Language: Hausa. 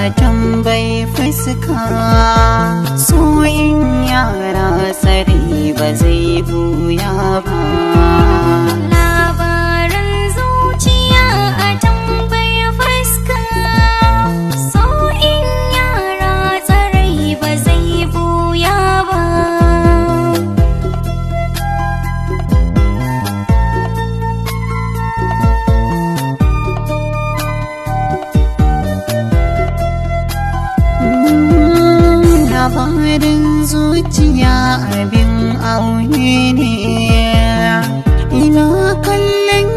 a tambayi fuska, so in yara tsari ba zai buya ba. Labarin zuciya a tambayi fuska, so in yara tsari ba zai buya ba. Labarin zuciya abin aune ne, ina kallon